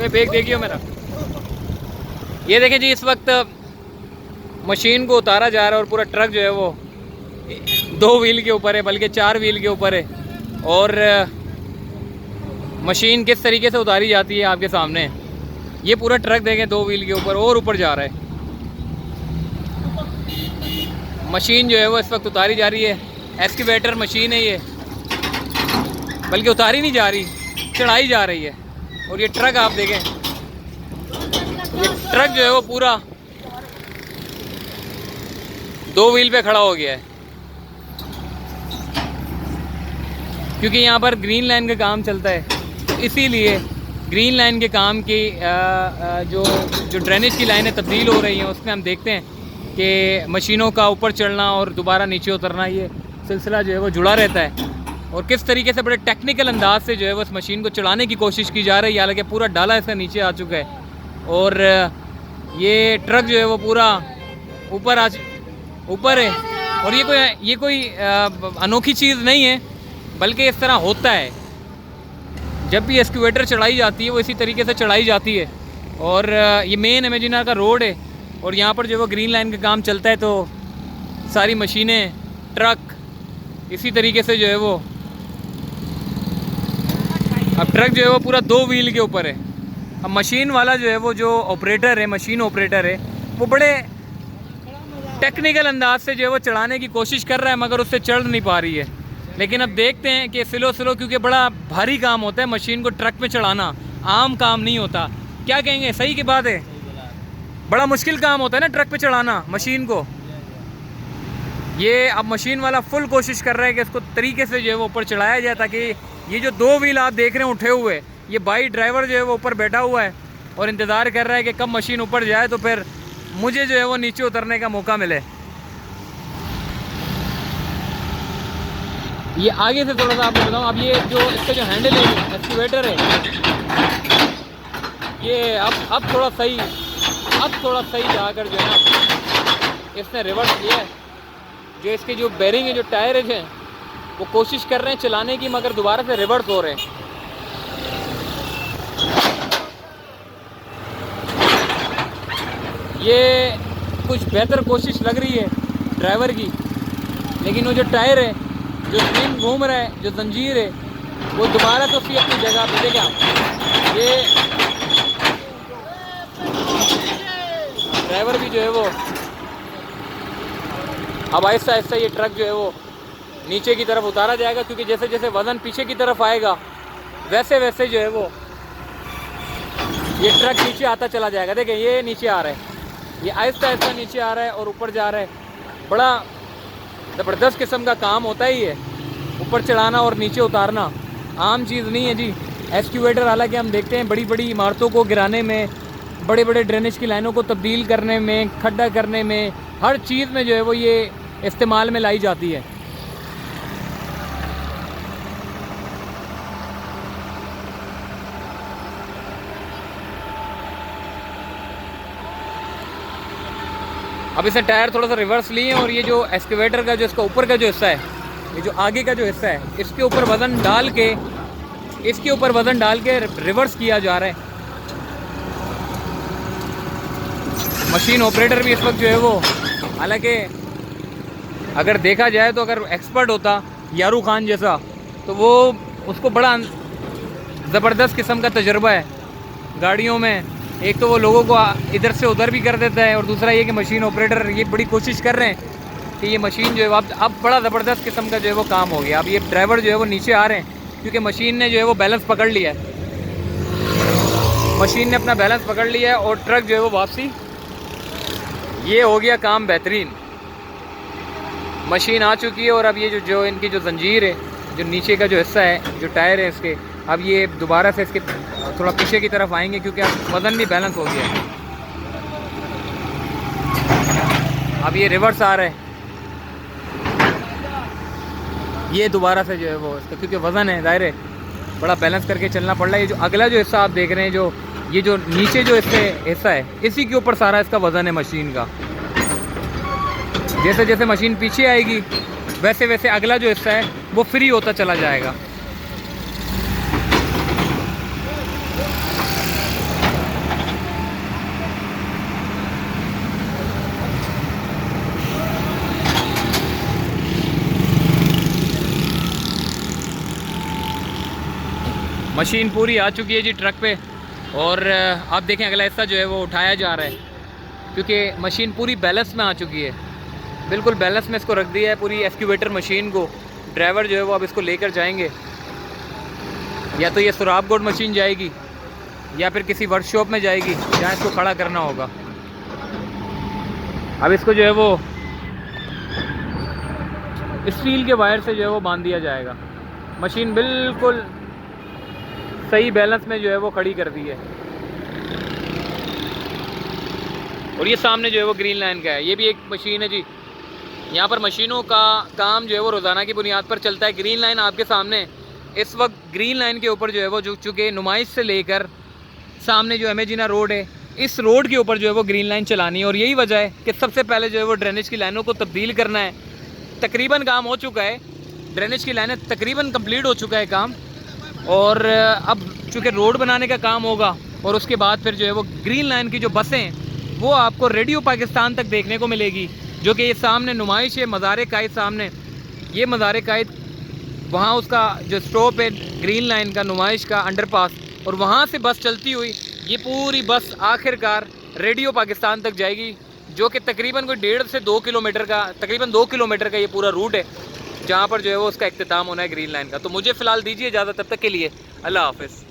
में बैग देखिए मेरा। ये देखें जी, इस वक्त मशीन को उतारा जा रहा है और पूरा ट्रक जो है वो 2 व्हील के ऊपर है, बल्कि 4 व्हील के ऊपर है। और मशीन किस तरीके से उतारी जाती है आपके सामने। ये पूरा ट्रक देखें 2 व्हील के ऊपर और ऊपर जा रहा है। मशीन जो है वो इस वक्त उतारी जा रही है। एक्सकेवेटर मशीन है ये, बल्कि उतारी नहीं जा रही, चढ़ाई जा रही है। और ये ट्रक आप देखें, ये ट्रक जो है वो पूरा 2 व्हील पे खड़ा हो गया है, क्योंकि यहाँ पर ग्रीन लाइन का काम चलता है। इसीलिए ग्रीन लाइन के काम की जो ड्रेनेज की लाइनें तब्दील हो रही हैं, उसमें हम देखते हैं कि मशीनों का ऊपर चढ़ना और दोबारा नीचे उतरना, ये सिलसिला जो है वो जुड़ा रहता है। और किस तरीके से बड़े टेक्निकल अंदाज से जो है वो इस मशीन को चलाने की कोशिश की जा रही है। हालांकि पूरा डाला इसका नीचे आ चुका है और ये ट्रक जो है वो पूरा ऊपर है। और ये कोई अनोखी चीज़ नहीं है, बल्कि इस तरह होता है। जब भी एक्सकेवेटर चढ़ाई जाती है वो इसी तरीके से चढ़ाई जाती है। और ये मेन इमेजिनर का रोड है और यहाँ पर जो है वो ग्रीन लाइन का काम चलता है, तो सारी मशीनें, ट्रक इसी तरीके से जो है वो, अब ट्रक जो है वो पूरा 2 व्हील के ऊपर है। अब मशीन वाला जो है वो, जो ऑपरेटर है, मशीन ऑपरेटर है, वो बड़े टेक्निकल अंदाज से जो है वो चढ़ाने की कोशिश कर रहा है, मगर उससे चढ़ नहीं पा रही है। लेकिन अब देखते हैं कि स्लो, क्योंकि बड़ा भारी काम होता है मशीन को ट्रक पे चढ़ाना, आम काम नहीं होता। क्या कहेंगे, सही की बात है, बड़ा मुश्किल काम होता है ना ट्रक पे चढ़ाना मशीन को। ये अब मशीन वाला फुल कोशिश कर रहा है कि इसको तरीके से जो है वो ऊपर चढ़ाया जाए, ताकि ये जो 2 व्हील आप देख रहे हैं उठे हुए, ये बाई ड्राइवर जो है वो ऊपर बैठा हुआ है और इंतज़ार कर रहा है कि कब मशीन ऊपर जाए तो फिर मुझे जो है वो नीचे उतरने का मौका मिले। ये आगे से थोड़ा सा आपको बताऊँ, अब ये जो इसका जो हैंडल है, एक्सकेवेटर है, ये अब थोड़ा सही जाकर जो है ना इसने रिवर्स किया है। जो इसके जो बेरिंग है, जो टायर हैं, वो कोशिश कर रहे हैं चलाने की, मगर दोबारा से रिवर्स हो रहे हैं। ये कुछ बेहतर कोशिश लग रही है ड्राइवर की, लेकिन वो जो टायर है, जो स्प्रिंग घूम रहा है, जो जंजीर है, वो दोबारा तो उसकी अपनी जगह पे देगा। ये ड्राइवर भी जो है वो अब आहिस्ता आहिस्ता ये ट्रक जो है वो नीचे की तरफ उतारा जाएगा, क्योंकि जैसे जैसे वज़न पीछे की तरफ आएगा वैसे वैसे जो है वो ये ट्रक नीचे आता चला जाएगा। देखें, ये नीचे आ रहा है, ये आहिस्ता आहिस्ता नीचे आ रहा है और ऊपर जा रहा है। बड़ा ज़बरदस्त किस्म का काम होता ही है, ऊपर चढ़ाना और नीचे उतारना आम चीज़ नहीं है जी। एक्सकेवेटर, हालांकि हम देखते हैं बड़ी बड़ी इमारतों को गिराने में, बड़े बड़े ड्रेनेज की लाइनों को तब्दील करने में, खड्डा करने में, हर चीज़ में जो है वो ये इस्तेमाल में लाई जाती है। अब इसे टायर थोड़ा सा रिवर्स लिए और ये जो एक्सकेवेटर का जो इसका ऊपर का जो हिस्सा है, ये जो आगे का जो हिस्सा है, इसके ऊपर वज़न डाल के रिवर्स किया जा रहा है। मशीन ऑपरेटर भी इस वक्त जो है वो, हालांकि अगर देखा जाए तो अगर एक्सपर्ट होता यारू खान जैसा, तो वो, उसको बड़ा ज़बरदस्त किस्म का तजुर्बा है गाड़ियों में। एक तो वो लोगों को इधर से उधर भी कर देता है, और दूसरा ये कि मशीन ऑपरेटर ये बड़ी कोशिश कर रहे हैं कि ये मशीन जो है अब बड़ा ज़बरदस्त किस्म का जो है वो काम हो गया। अब ये ड्राइवर जो है वो नीचे आ रहे हैं, क्योंकि मशीन ने जो है वो बैलेंस पकड़ लिया है, मशीन ने अपना बैलेंस पकड़ लिया है और ट्रक जो है वो वापसी, ये हो गया काम बेहतरीन। मशीन आ चुकी है और अब ये जो इनकी जो जंजीर है, जो नीचे का जो हिस्सा है, जो टायर है इसके, अब ये दोबारा से इसके थोड़ा पीछे की तरफ आएंगे, क्योंकि अब वज़न भी बैलेंस हो गया है। अब ये रिवर्स आ रहा है, ये दोबारा से जो है वो इसका, क्योंकि वज़न है, ज़ाहिर है बड़ा बैलेंस करके चलना पड़ रहा है। ये जो अगला जो हिस्सा आप देख रहे हैं, ये जो नीचे जो इससे हिस्सा है, इसी के ऊपर सारा इसका वज़न है मशीन का। जैसे जैसे मशीन पीछे आएगी वैसे वैसे अगला जो हिस्सा है वो फ्री होता चला जाएगा। मशीन पूरी आ चुकी है जी ट्रक पे, और आप देखें अगला हिस्सा जो है वो उठाया जा रहा है, क्योंकि मशीन पूरी बैलेंस में आ चुकी है, बिल्कुल बैलेंस में इसको रख दिया है पूरी एक्सक्यूवेटर मशीन को। ड्राइवर जो है वो अब इसको लेकर जाएंगे, या तो ये सुराबगोड मशीन जाएगी या फिर किसी वर्कशॉप में जाएगी जहाँ इसको खड़ा करना होगा। अब इसको जो है वो स्टील के वायर से जो है वो बांध दिया जाएगा। मशीन बिल्कुल सही बैलेंस में जो है वो खड़ी कर दी है। और ये सामने जो है वो ग्रीन लाइन का है, ये भी एक मशीन है जी। यहाँ पर मशीनों का काम जो है वो रोज़ाना की बुनियाद पर चलता है। ग्रीन लाइन आपके सामने इस वक्त ग्रीन लाइन के ऊपर जो है वो चूँकि नुमाइश से लेकर सामने जो एमेजिना रोड है, इस रोड के ऊपर जो है वो ग्रीन लाइन चलानी है। और यही वजह है कि सबसे पहले जो है वो ड्रेनेज की लाइनों को तब्दील करना है। तकरीबन काम हो चुका है, ड्रेनेज की लाइनें तकरीबन कंप्लीट हो चुका है काम, और अब चूँकि रोड बनाने का काम होगा और उसके बाद फिर जो है वो ग्रीन लाइन की जो बसें वो आपको रेडियो पाकिस्तान तक देखने को मिलेगी, जो कि ये सामने नुमाइश है मज़ार कायद सामने, ये मज़ार कायद, वहाँ उसका जो स्टॉप है ग्रीन लाइन का नुमाइश का अंडरपास, और वहाँ से बस चलती हुई ये पूरी बस आखिरकार रेडियो पाकिस्तान तक जाएगी, जो कि तकरीबन कोई 1.5 से 2 किलोमीटर का, तकरीबन 2 किलोमीटर का ये पूरा रूट है, जहाँ पर जो है वो उसका इख्तिताम होना है ग्रीन लाइन का। तो मुझे फ़िलहाल दीजिए इजाज़त, तब तक के लिए अल्लाह हाफ़िज़।